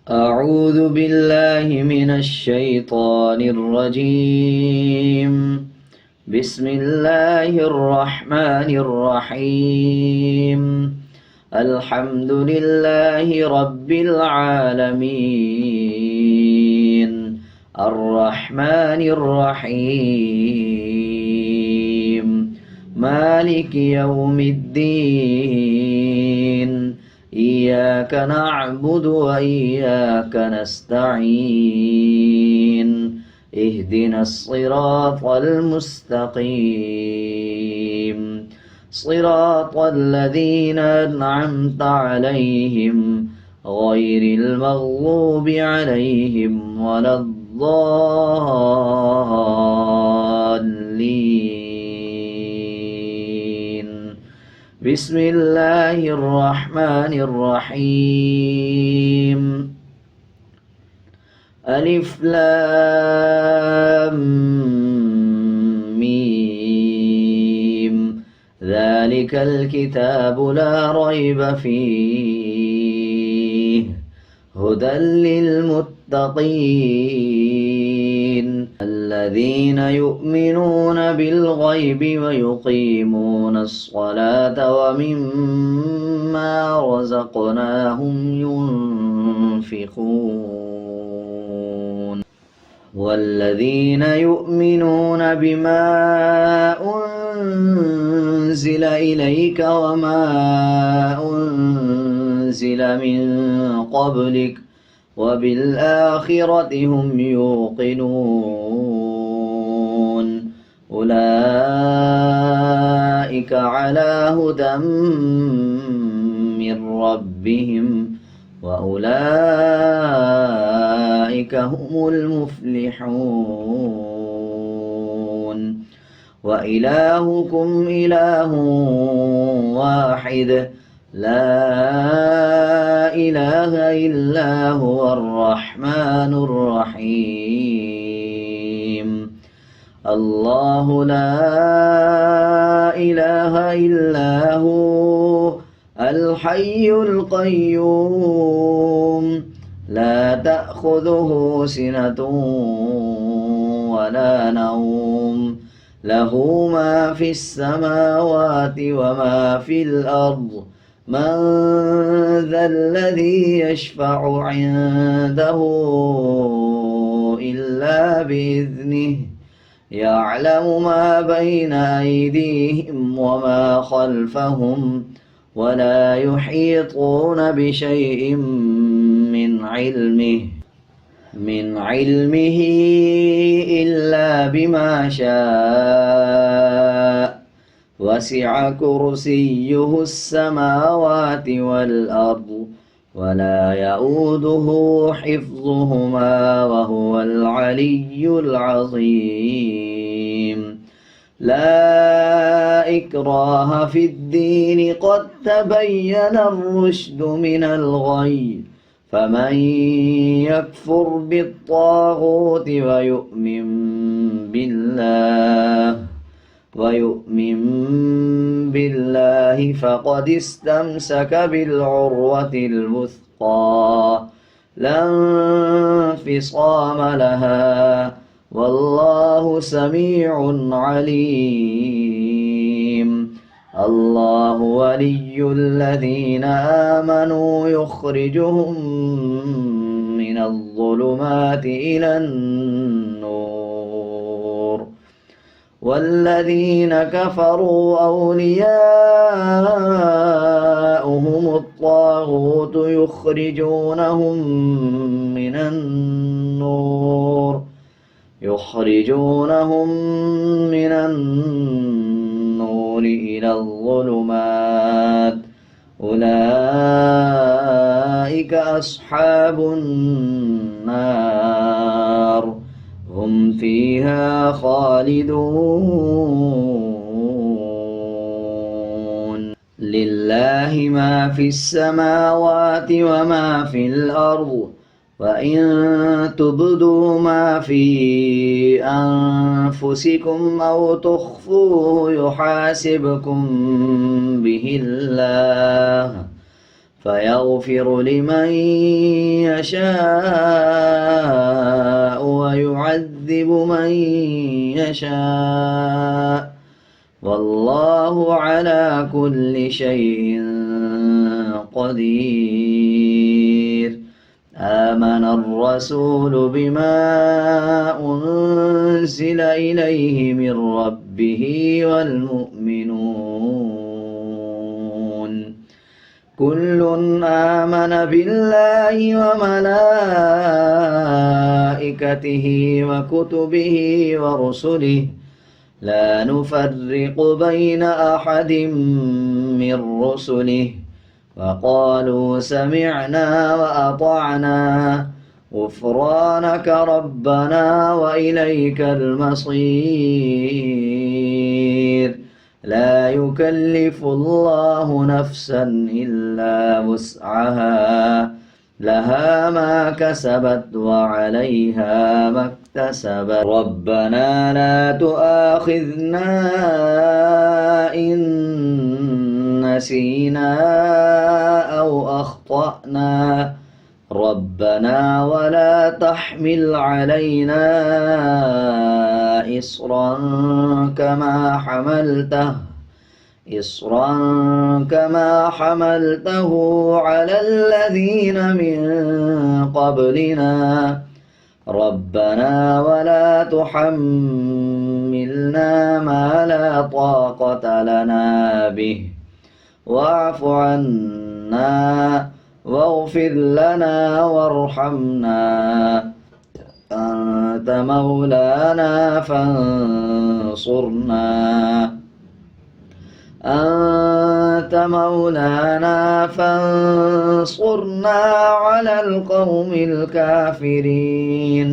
أعوذ بالله من الشيطان الرجيم. بسم الله الرحمن الرحيم. الحمد لله رب العالمين الرحمن الرحيم مالك يوم الدين إياك نعبد وإياك نستعين اهدنا الصراط المستقيم صراط الذين أنعمت عليهم غير المغضوب عليهم ولا الضالين. بسم الله الرحمن الرحيم. ألف لام ميم ذلك الكتاب لا ريب فيه هدى للمتقين الذين يؤمنون بالغيب ويقيمون الصلاة ومما رزقناهم ينفقون والذين يؤمنون بما أنزل إليك وما أنزل من قبلك وبالآخرة هم يوقنون أولئك على هدى من ربهم وأولئك هم المفلحون وإلهكم إله واحد لا إله إلا هو الرحمن الرحيم الله لا إله إلا هو الحي القيوم لا تأخذه سنة ولا نوم له ما في السماوات وما في الأرض من ذا الذي يشفع عنده إلا بإذنه يعلم ما بين أيديهم وما خلفهم ولا يحيطون بشيء من علمه إلا بما شاء وسع كرسيه السماوات والأرض ولا يؤوده حفظهما وهو العلي العظيم لا إكراه في الدين قد تبين الرشد من الغي فمن يكفر بالطاغوت ويؤمن بالله فقد استمسك بالعروة الوثقى لا انفصام لها والله سميع عليم الله ولي الذين آمنوا يخرجهم من الظلمات إلى النور والذين كفروا أولياؤهم الطاغوت يخرجونهم من النور إلى الظلمات أولئك أصحاب النار هم فيها خالدون لله ما في السماوات وما في الأرض وإن تبدوا ما في أنفسكم أو تخفوه يحاسبكم به الله فيغفر لمن يشاء ويعذب من يشاء والله على كل شيء قدير. آمن الرسول بما أنزل إليه من ربه والمؤمنون كل آمن بالله وملائكته وكتبه ورسله لا نفرق بين أحد من رسله وقالوا سمعنا وأطعنا غفرانك ربنا وإليك المصير. لا يكلف الله نفسا إلا وسعها لها ما كسبت وعليها ما اكتسبت ربنا لا تؤاخذنا إن نسينا أو أخطأنا ربنا ولا تحمل علينا إصرا كما حملته على الذين من قبلنا ربنا ولا تحملنا ما لا طاقة لنا به واعف عنا واغفر لنا وارحمنا أنت مولانا فانصرنا على القوم الكافرين.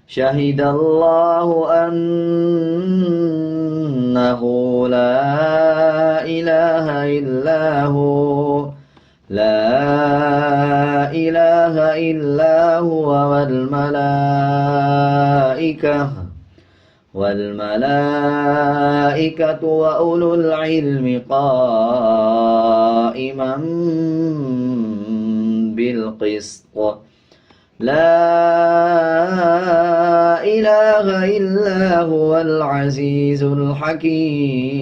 شهد الله أنه لا إله إلا هو والملائكة وأولو العلم قائما بالقسط لا إله إلا هو العزيز الحكيم.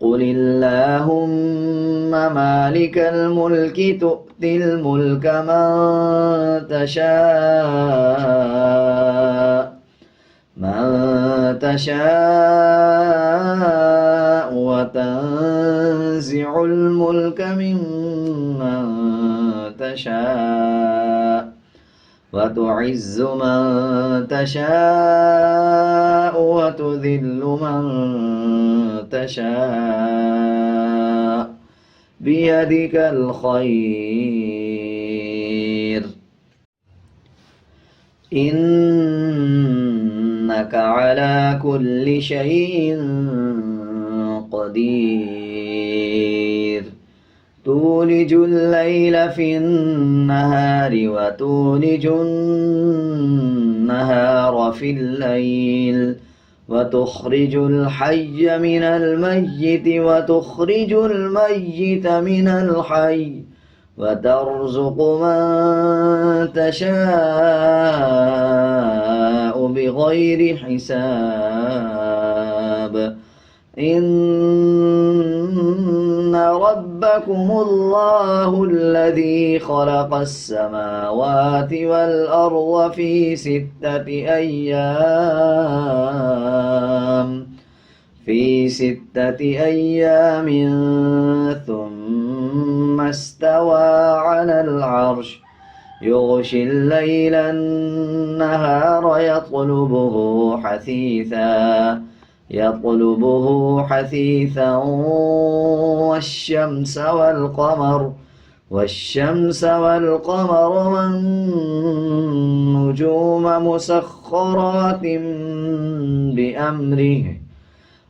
قل اللهم مالك الملك تؤتي الملك من تشاء وتنزع الملك ممن تشاء وتعز من تشاء وتذل من تشاء بيدك الخير إنك على كل شيء قدير. تولج الليل في النهار وتولج النهار في الليل وتخرج الحي من الميت وتخرج الميت من الحي وترزق من تشاء بغير حساب. إن ربكم الله الذي خلق السماوات والأرض في 6 أيام ثم استوى على العرش يغشي الليل النهار يطلبه حثيثا والشمس والقمر والنجوم مسخرات بأمره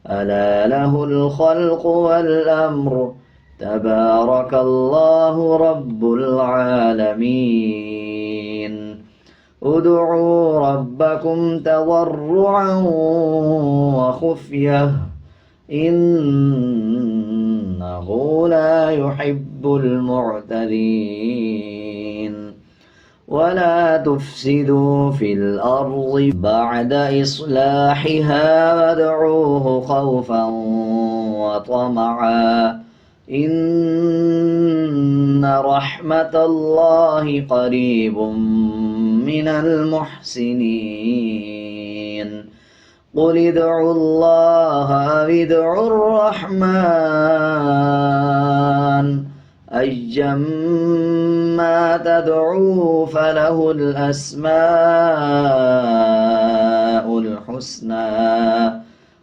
ألا له الخلق والأمر تبارك الله رب العالمين. ادعوا ربكم تضرعا وخفية إنه إنه لا يحب المعتدين ولا تفسدوا في الأرض بعد إصلاحها وادعوه خوفا وطمعا إن رحمة الله قريب من المحسنين قل ادعوا الله أو ادعوا الرحمن أيما تدعوا فله الأسماء الحسنى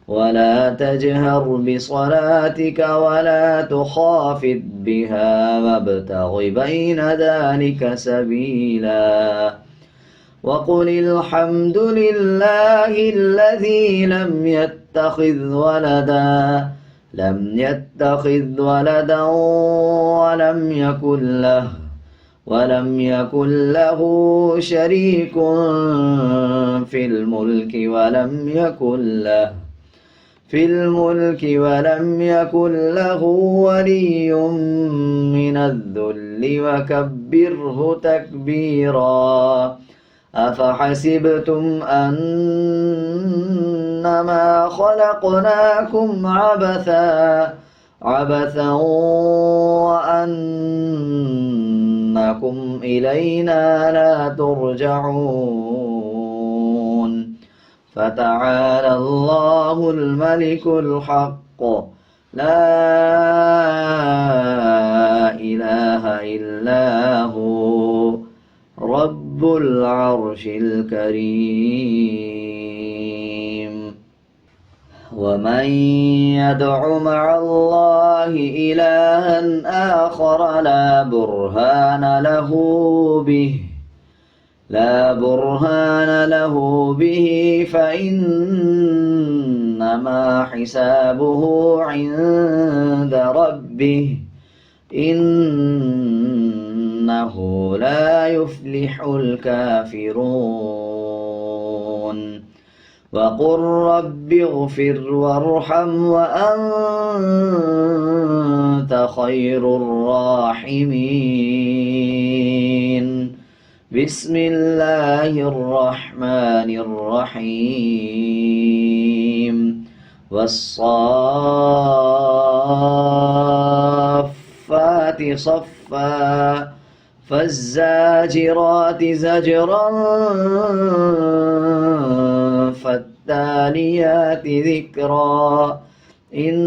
ولا تجهر بصلاتك ولا تخافت بها وابتغ بين ذلك سبيلا وقل الحمد لله الذي لم يتخذ ولدا ولم يكن له شريك في الملك ولم يكن له ولي من الذل وكبره تكبيرا أفحسبتم أنما خلقناكم عبثا وأنكم إلينا لا ترجعون فتعالى الله الملك الحق لا إله إلا هو رب العرش الكريم ومن يدع مع الله إلها آخر لا برهان له به فإنما حسابه عند ربه إنه لا يفلح الكافرون وقل رب اغفر وارحم وأنت خير الراحمين بسم الله الرحمن الرحيم والصافات صفا فالزاجرات زجرا فالتاليات ذكرا إن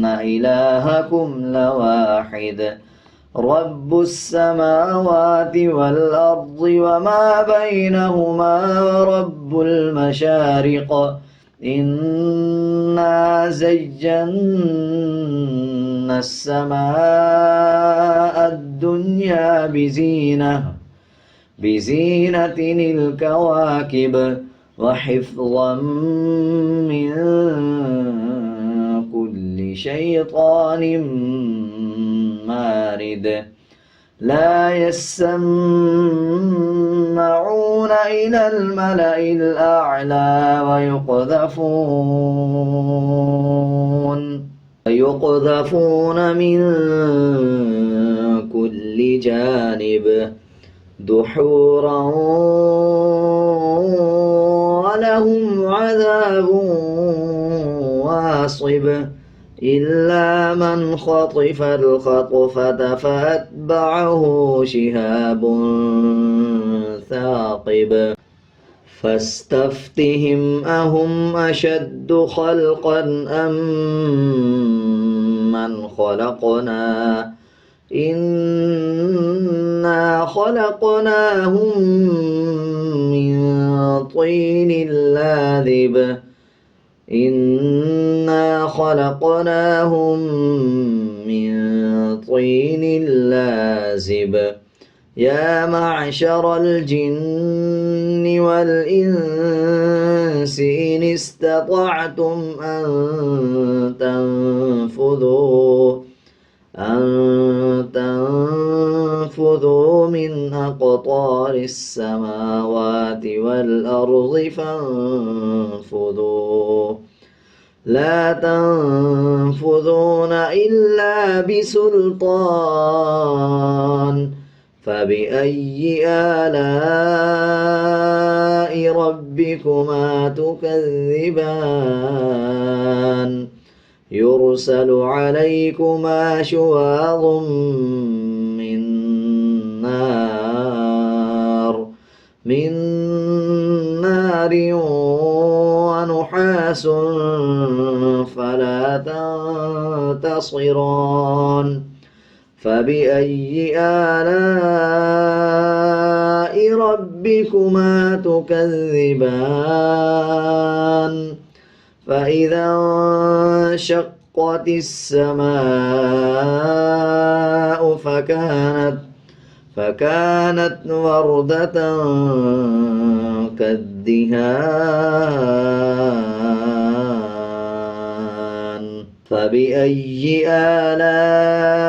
إلهكم لواحد رب السماوات والأرض وما بينهما ورب المشارق إنا زينا السماء الدنيا بزينة الكواكب وحفظا من كل شيطان مارد لا يسمعون إلى الملأ الأعلى ويقذفون من كل جانب دحورا ولهم عذاب واصب إلا من خطف الخطفة فأتبعه شهاب ثاقب فاستفتهم أهم أشد خلقا أم من خلقنا إنا خلقناهم من طين لازب يا معشر الجن والإنس إن استطعتم أن تنفذوا من أقطار السماوات والأرض فانفذوا لا تنفذون إلا بسلطان فبأي آلاء ربكما تكذبان يرسل عليكما شواظ من نار ونحاس فلا تنتصران فبأي آلاء ربكما تكذبان فإذا انشقت السماء فكانت وردة كالدهان فبأي آلاء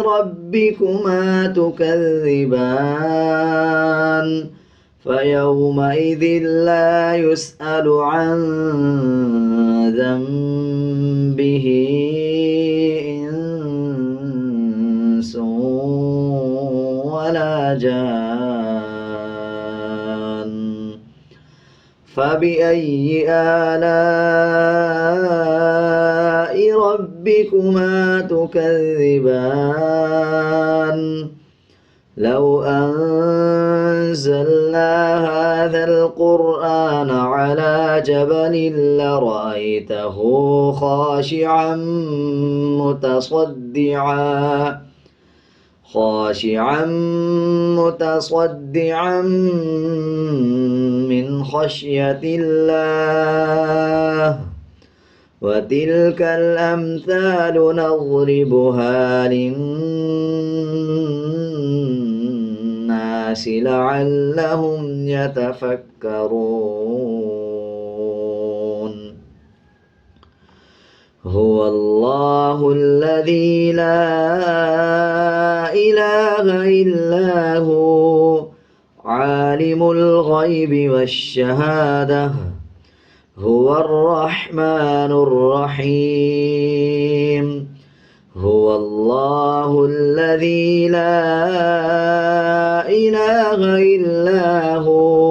ربكما تكذبان فيومئذ لا يسأل عن ذنبه إنس ولا جان فبأي آلاء ربكما تكذبان لو أنزلنا هذا القرآن على جبل لرأيته خاشعا متصدعا من خشية الله وتلك الأمثال نضربها للناس لعلهم يتفكرون هو الله الذي لا إله إلا هو عالم الغيب والشهادة هو الرحمن الرحيم هو الله الذي لا إله إلا هو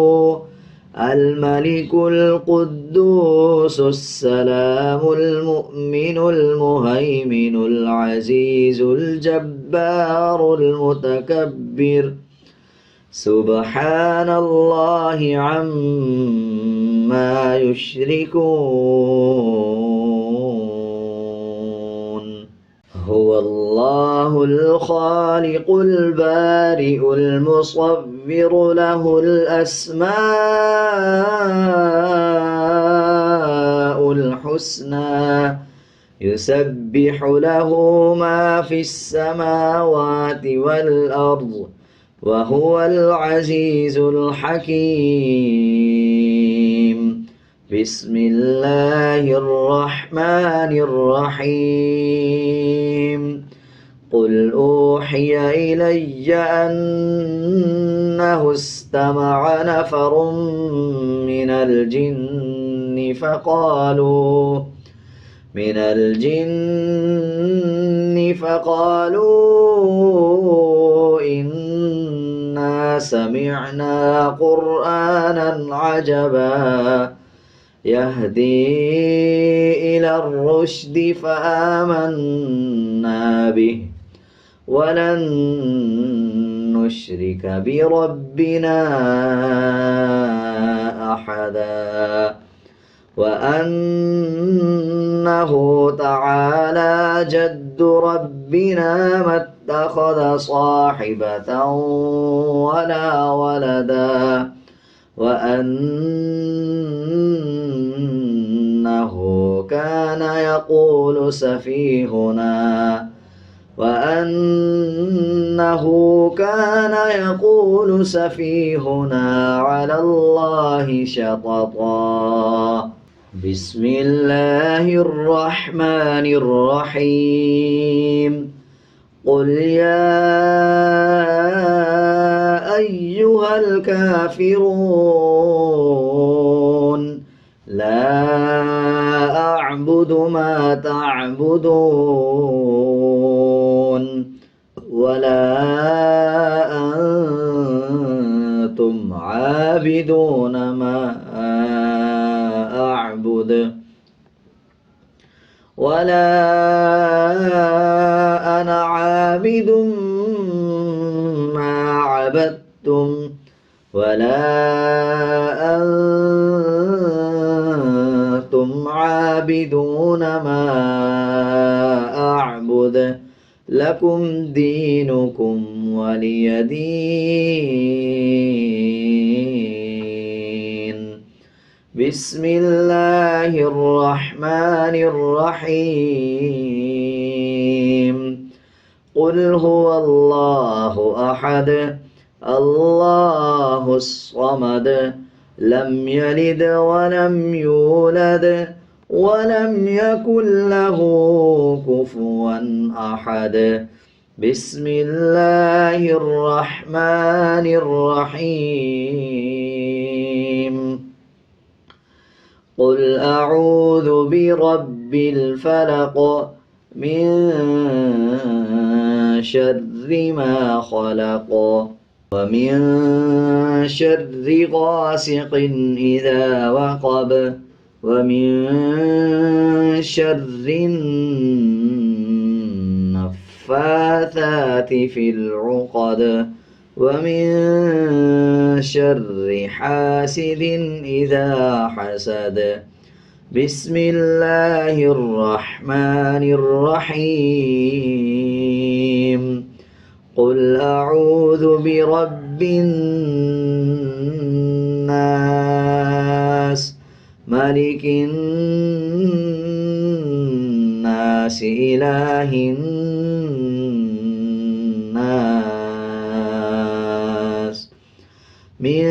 الملك القدوس السلام المؤمن المهيمن العزيز الجبار المتكبر سبحان الله عما يشركون هو الله الخالق البارئ المصور له الأسماء الحسنى يسبح له ما في السماوات والأرض وهو العزيز الحكيم بسم الله الرحمن الرحيم قل أوحي إلي أنه استمع نفر من الجن فقالوا إنا سمعنا قرآنا عجبا يهدي إلى الرشد فآمنا به ولن نشرك بربنا أحدا وأنه تعالى جد ربنا ما اتخذ صاحبة ولا ولدا وأنه كان يقول سفيهنا على الله شططا بسم الله الرحمن الرحيم قل يا أيها الكافرون ما تعبدون ولا أنتم عابدون ما أعبد ولا أنا عابد ما عبدتم ولا أنتم عابدون ما أعبد لكم دينكم ولي دين. بسم الله الرحمن الرحيم. قل هو الله أحد الله الصمد لم يلد ولم يولد ولم يكن له كفوا أحد. بسم الله الرحمن الرحيم. قل أعوذ برب الفلق من شر ما خلق ومن شر غاسق إذا وقب ومن شر النفاثات في العقد ومن شر حاسد إذا حسد. بسم الله الرحمن الرحيم. قل أعوذ برب الناس ملك الناس إله الناس من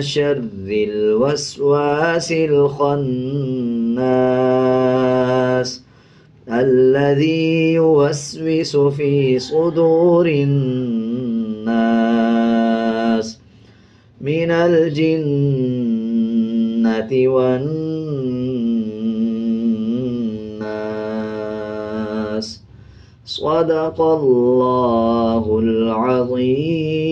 شر الوسواس الخناس الذي يوسوس في صدور الناس من الجنة والناس. صدق الله العظيم.